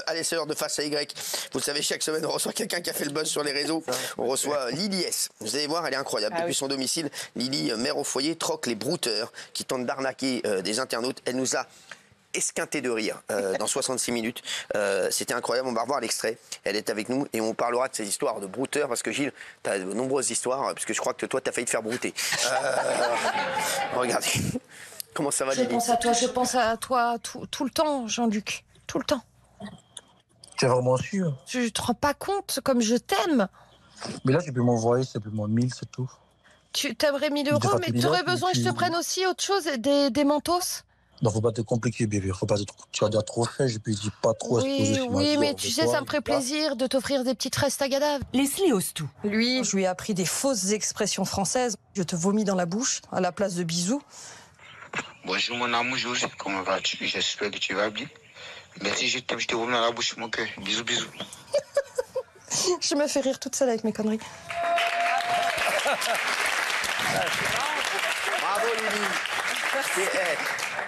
Allez, c'est l'heure de Face à Y. Vous le savez, chaque semaine, on reçoit quelqu'un qui a fait le buzz sur les réseaux. On reçoit Lily S. Vous allez voir, elle est incroyable. Depuis son domicile, Lily, mère au foyer, troque les brouteurs qui tentent d'arnaquer des internautes. Elle nous a esquinté de rire dans 66 minutes. C'était incroyable, on va revoir l'extrait. Elle est avec nous et on parlera de ces histoires de brouteurs parce que Gilles, tu as de nombreuses histoires, parce que je crois que toi, tu as failli te faire brouter. Regardez. Comment ça va, Lily ? Je pense à toi tout le temps, Jean-Luc. Tout le temps. Tu es vraiment sûr? Tu te rends pas compte comme je t'aime. Mais là, tu peux m'envoyer simplement 1000, c'est tout. Tu t'aimerais 1000 euros, mais tu aurais besoin que je te prenne aussi autre chose, des mentos. Non, faut pas te compliquer, bébé. Faut pas te... Tu as déjà trop fait, je peux dire pas trop. Oui, mais tu sais, ça me ferait plaisir de t'offrir des petites restes à Gadav. Leslie ose tout. Lui, je lui ai appris des fausses expressions françaises. Je te vomis dans la bouche à la place de bisous. Bonjour mon amour José, comment vas-tu? J'espère que tu vas bien. Merci, je t'aime, je te vomis dans la bouche, mon cœur. Bisous, bisous. Je me fais rire toute seule avec mes conneries. Bravo Lily.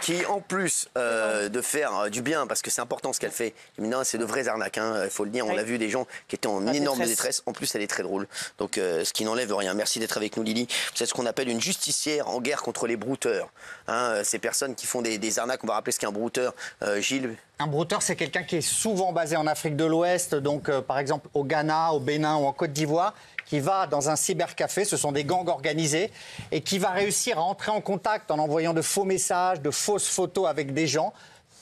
Qui en plus de faire du bien, parce que c'est important ce qu'elle fait, non, c'est de vraies arnaques, il faut le dire, on a vu des gens qui étaient en énorme détresse, en plus elle est très drôle, donc ce qui n'enlève rien. Merci d'être avec nous Lily. Vous êtes ce qu'on appelle une justicière en guerre contre les brouteurs, ces personnes qui font des arnaques. On va rappeler ce qu'est un brouteur, Gilles. Un brouteur, c'est quelqu'un qui est souvent basé en Afrique de l'Ouest, donc par exemple au Ghana, au Bénin ou en Côte d'Ivoire, qui va dans un cybercafé, ce sont des gangs organisés, et qui va réussir à entrer en contact en envoyant de faux messages, de fausses photos avec des gens,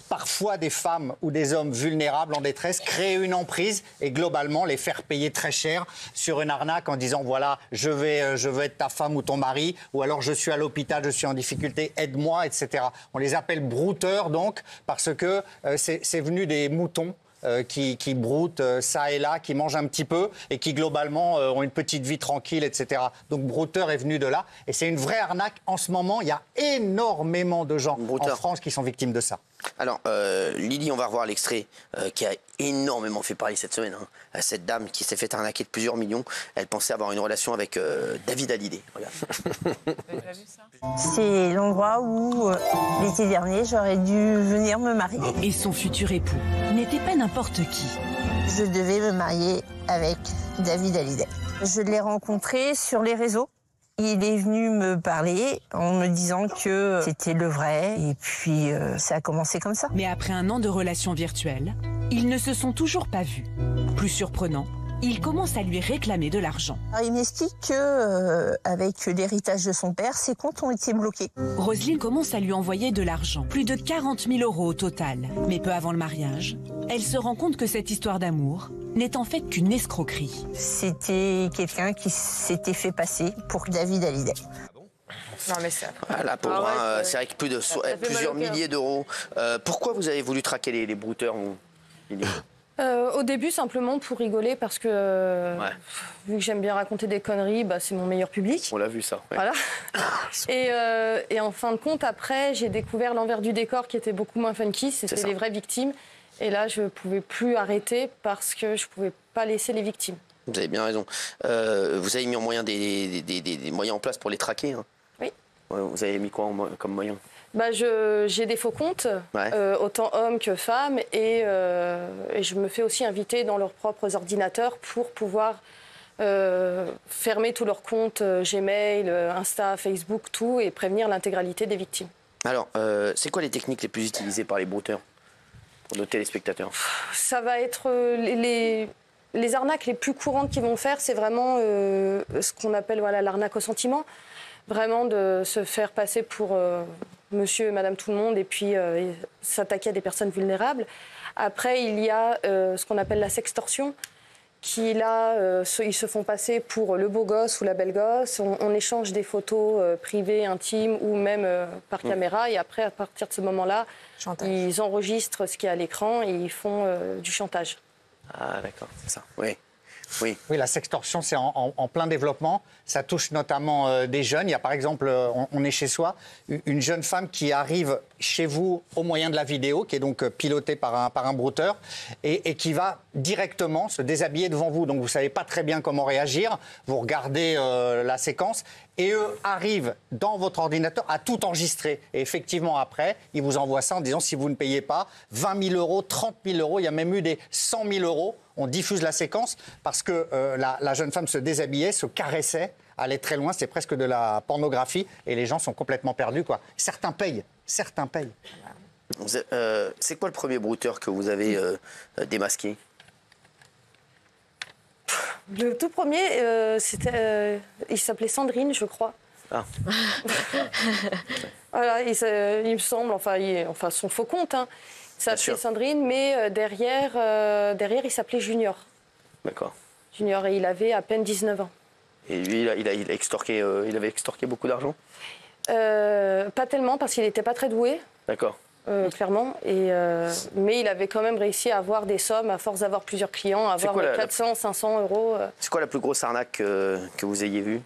parfois des femmes ou des hommes vulnérables en détresse, créer une emprise et globalement les faire payer très cher sur une arnaque en disant voilà, je vais être ta femme ou ton mari, ou alors je suis à l'hôpital, je suis en difficulté, aide-moi, etc. On les appelle brouteurs donc parce que c'est venu des moutons. Qui broutent ça et là, qui mangent un petit peu et qui globalement ont une petite vie tranquille, etc. Donc brouteur est venu de là et c'est une vraie arnaque. En ce moment, il y a énormément de gens en France qui sont victimes de ça. Alors, Lily, on va revoir l'extrait qui a énormément fait parler cette semaine. Cette dame qui s'est fait arnaquer de plusieurs millions. Elle pensait avoir une relation avec David Hallyday. Regarde. C'est l'endroit où, l'été dernier, j'aurais dû venir me marier. Et son futur époux n'était pas n'importe qui. Je devais me marier avec David Hallyday. Je l'ai rencontré sur les réseaux. Il est venu me parler en me disant que c'était le vrai. Et puis, ça a commencé comme ça. Mais après un an de relations virtuelles, ils ne se sont toujours pas vus. Plus surprenant, il commence à lui réclamer de l'argent. Il m'explique que, avec l'héritage de son père, ses comptes ont été bloqués. Roselyne commence à lui envoyer de l'argent, plus de 40 000 € au total. Mais peu avant le mariage, elle se rend compte que cette histoire d'amour n'est en fait qu'une escroquerie. C'était quelqu'un qui s'était fait passer pour David Hallyday. Non mais ça. La pauvre, c'est vrai que plusieurs milliers d'euros. Pourquoi vous avez voulu traquer les brouteurs, Lily ? Au début, simplement pour rigoler, parce que vu que j'aime bien raconter des conneries, c'est mon meilleur public. On l'a vu ça. Ouais. Voilà. Et en fin de compte, après, j'ai découvert l'envers du décor qui était beaucoup moins funky. C'était les vraies victimes. Et là, je ne pouvais plus arrêter parce que je ne pouvais pas laisser les victimes. Vous avez bien raison. Vous avez mis en moyen des moyens en place pour les traquer. Oui. Vous avez mis quoi comme moyen ? J'ai des faux comptes, autant hommes que femmes, et je me fais aussi inviter dans leurs propres ordinateurs pour pouvoir fermer tous leurs comptes Gmail, Insta, Facebook, tout, et prévenir l'intégralité des victimes. Alors, c'est quoi les techniques les plus utilisées par les brouteurs pour nos téléspectateurs ? Ça va être les arnaques les plus courantes qu'ils vont faire, c'est vraiment ce qu'on appelle l'arnaque au sentiment. Vraiment de se faire passer pour monsieur et madame tout le monde et puis s'attaquer à des personnes vulnérables. Après, il y a ce qu'on appelle la sextorsion, qui là, ils se font passer pour le beau gosse ou la belle gosse. On échange des photos privées, intimes ou même par caméra. Et après, à partir de ce moment-là, ils enregistrent ce qui est à l'écran et ils font du chantage. Ah d'accord, c'est ça, oui. Oui, la sextorsion, c'est en plein développement. Ça touche notamment des jeunes. Il y a par exemple, on est chez soi, une jeune femme qui arrive chez vous au moyen de la vidéo, qui est donc pilotée par un brouteur, et qui va directement se déshabiller devant vous. Donc vous ne savez pas très bien comment réagir. Vous regardez la séquence. Et eux arrivent dans votre ordinateur à tout enregistrer. Et effectivement, après, ils vous envoient ça en disant si vous ne payez pas 20 000 euros, 30 000 euros, il y a même eu des 100 000 euros. On diffuse la séquence parce que la jeune femme se déshabillait, se caressait, allait très loin. C'est presque de la pornographie. Et les gens sont complètement perdus, quoi. Certains payent. Certains payent. C'est quoi le premier brouteur que vous avez démasqué? Le tout premier, il s'appelait Sandrine, je crois. Ah. Voilà, il me semble, enfin son faux compte, hein. Il s'appelait Sandrine, mais derrière, il s'appelait Junior. D'accord. Junior, et il avait à peine 19 ans. Et lui, il avait extorqué beaucoup d'argent? Pas tellement, parce qu'il n'était pas très doué. D'accord. Clairement. Mais il avait quand même réussi à avoir des sommes, à force d'avoir plusieurs clients, à avoir 400, 500 euros. C'est quoi la plus grosse arnaque que vous ayez vue?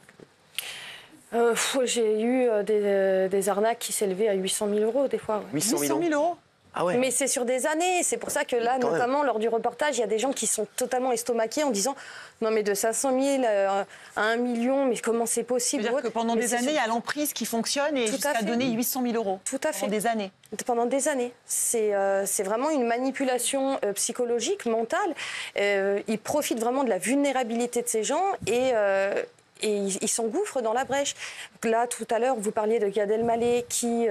J'ai eu des arnaques qui s'élevaient à 800 000 euros des fois. Ouais. 800 000 euros? Ah ouais. Mais c'est sur des années. C'est pour ça que là, notamment lors du reportage, il y a des gens qui sont totalement estomaqués en disant non mais de 500 000 à 1 million, mais comment c'est possible? C'est-à-dire que pendant des années, il y a l'emprise qui fonctionne et jusqu'à donner 800 000 euros. Tout à fait. Pendant des années. Pendant des années. C'est vraiment une manipulation psychologique, mentale. Ils profitent vraiment de la vulnérabilité de ces gens et ils s'engouffrent dans la brèche. Là, tout à l'heure, vous parliez de Gad Elmaleh qui,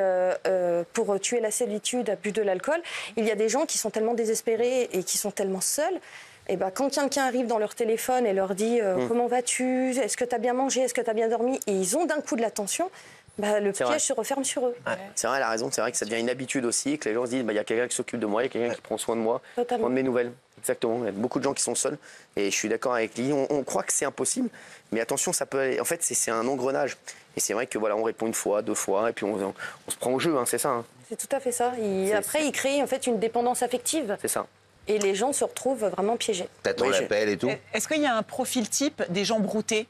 pour tuer la solitude, a bu de l'alcool. Il y a des gens qui sont tellement désespérés et qui sont tellement seuls. Et ben, quand quelqu'un arrive dans leur téléphone et leur dit comment vas-tu? Est-ce que tu as bien mangé? Est-ce que tu as bien dormi? Et ils ont d'un coup de l'attention. Bah, le piège se referme sur eux. Ouais. C'est vrai, elle a raison. C'est vrai que ça devient une habitude aussi, que les gens se disent il y a quelqu'un qui s'occupe de moi, il y a quelqu'un qui prend soin de moi, prend de mes nouvelles. Exactement. Il y a beaucoup de gens qui sont seuls. Et je suis d'accord avec Lily. On croit que c'est impossible, mais attention, ça peut aller. En fait, c'est un engrenage. Et c'est vrai que voilà, on répond une fois, deux fois, et puis on se prend au jeu, hein, c'est ça. Hein. C'est tout à fait ça. Après, il crée en fait une dépendance affective. C'est ça. Et les gens se retrouvent vraiment piégés. Peut-être on l'appelle et tout. Est-ce qu'il y a un profil type des gens broutés?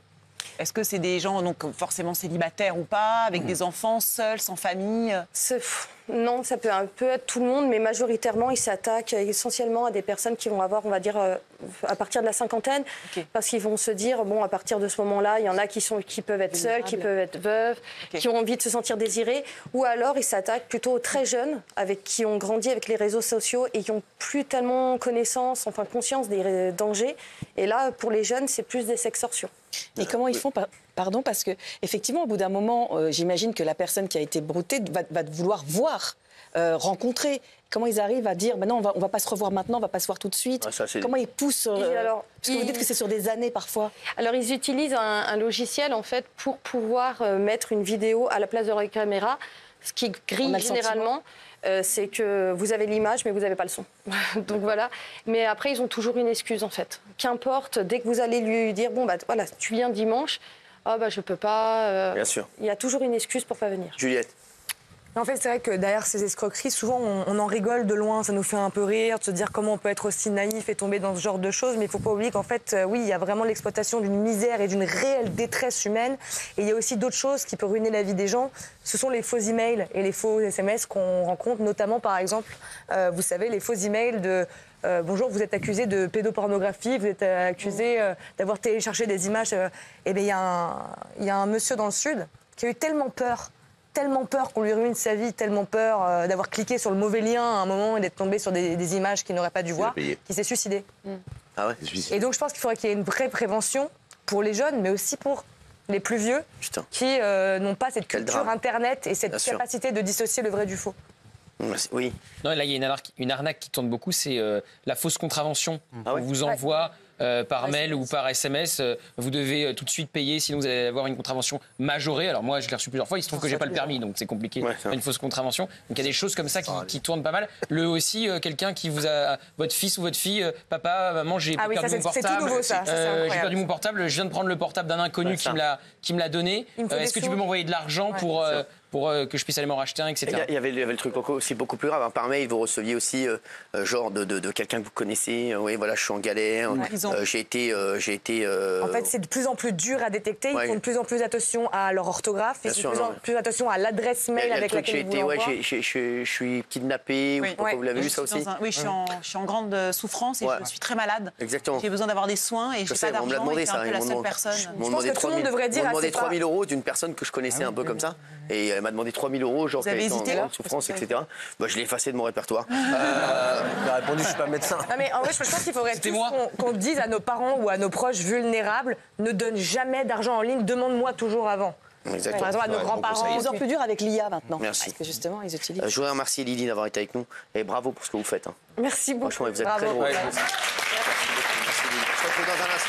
Est-ce que c'est des gens donc forcément célibataires ou pas, avec des enfants, seuls, sans famille? Non, ça peut un peu être tout le monde, mais majoritairement, ils s'attaquent essentiellement à des personnes qui vont avoir, on va dire, à partir de la cinquantaine, parce qu'ils vont se dire, bon, à partir de ce moment-là, il y en a qui peuvent être seuls, qui peuvent être veuves, qui ont envie de se sentir désirés, ou alors ils s'attaquent plutôt aux très jeunes, qui ont grandi avec les réseaux sociaux et qui n'ont plus tellement conscience des dangers. Et là, pour les jeunes, c'est plus des sextorsions. Et comment ils font, pardon, parce que effectivement, au bout d'un moment, j'imagine que la personne qui a été broutée va vouloir voir, rencontrer. Comment ils arrivent à dire, non, on va pas se revoir maintenant, on va pas se voir tout de suite. Comment ils poussent parce que vous dites que c'est sur des années parfois. Alors ils utilisent un logiciel en fait pour pouvoir mettre une vidéo à la place de la caméra, ce qui grille généralement. C'est que vous avez l'image, mais vous n'avez pas le son. Donc voilà. Mais après, ils ont toujours une excuse, en fait. Qu'importe, dès que vous allez lui dire, bon, bah voilà, tu viens dimanche, ah bah je peux pas. Bien sûr. Il y a toujours une excuse pour pas venir. Juliette. En fait, c'est vrai que derrière ces escroqueries, souvent, on en rigole de loin, ça nous fait un peu rire, de se dire comment on peut être aussi naïf et tomber dans ce genre de choses. Mais il ne faut pas oublier qu'en fait, oui, il y a vraiment l'exploitation d'une misère et d'une réelle détresse humaine. Et il y a aussi d'autres choses qui peuvent ruiner la vie des gens. Ce sont les faux emails et les faux SMS qu'on rencontre, notamment, par exemple, vous savez, les faux emails de... bonjour, vous êtes accusé de pédopornographie, vous êtes accusé d'avoir téléchargé des images. Eh bien, il y a un monsieur dans le Sud qui a eu tellement peur qu'on lui ruine sa vie, tellement peur d'avoir cliqué sur le mauvais lien à un moment et d'être tombé sur des images qu'il n'aurait pas dû voir, qui s'est suicidé. Ah ouais. Et donc je pense qu'il faudrait qu'il y ait une vraie prévention pour les jeunes, mais aussi pour les plus vieux, qui n'ont pas cette culture Internet et cette capacité de dissocier le vrai du faux. Oui. Non, là, il y a une arnaque qui tourne beaucoup, c'est la fausse contravention. Ah ouais. On vous envoie par mail ou par SMS, vous devez tout de suite payer, sinon vous allez avoir une contravention majorée. Alors moi, je l'ai reçu plusieurs fois, il se trouve que j'ai pas le permis, donc c'est compliqué. Une fausse contravention. Donc il y a des choses comme ça qui tournent pas mal. Le aussi, quelqu'un qui vous a, votre fils ou votre fille, papa, maman, j'ai perdu mon portable. C'est tout nouveau, ça. J'ai perdu mon portable, je viens de prendre le portable d'un inconnu qui me l'a donné. Est-ce que tu peux m'envoyer de l'argent pour que je puisse aller m'en racheter un, etc. Il y avait le truc aussi beaucoup plus grave. Par mail, vous receviez aussi genre de quelqu'un que vous connaissez. Oui, voilà, je suis en galère. J'ai été. En fait, c'est de plus en plus dur à détecter. Ils font de plus en plus attention à leur orthographe. Ils font de plus en plus attention à l'adresse mail avec laquelle ils vous l'envoient. Je suis kidnappé. Vous l'avez vu ça aussi? Oui, je suis en grande souffrance et je suis très malade. Exactement. J'ai besoin d'avoir des soins et je n'ai pas d'argent. On me l'a demandé et c'est un peu la seule personne. Je pense que tout le monde devrait dire. On m'a demandé 3 000 euros d'une personne que je connaissais un peu comme ça. Et elle m'a demandé 3 000 euros, genre qu'elle était en grande souffrance, etc. Bah, je l'ai effacé de mon répertoire. Il a répondu, je suis pas médecin. Non, mais en vrai, je pense qu'il faudrait qu'on dise à nos parents ou à nos proches vulnérables, ne donne jamais d'argent en ligne, demande-moi toujours avant. Exactement. Par exemple, à nos grands-parents. C'est de plus en plus dur avec l'IA maintenant. Merci. Parce que justement, ils utilisent. Je voudrais remercier Lily d'avoir été avec nous. Et bravo pour ce que vous faites. Merci beaucoup. Franchement, vous êtes très drôle. Merci.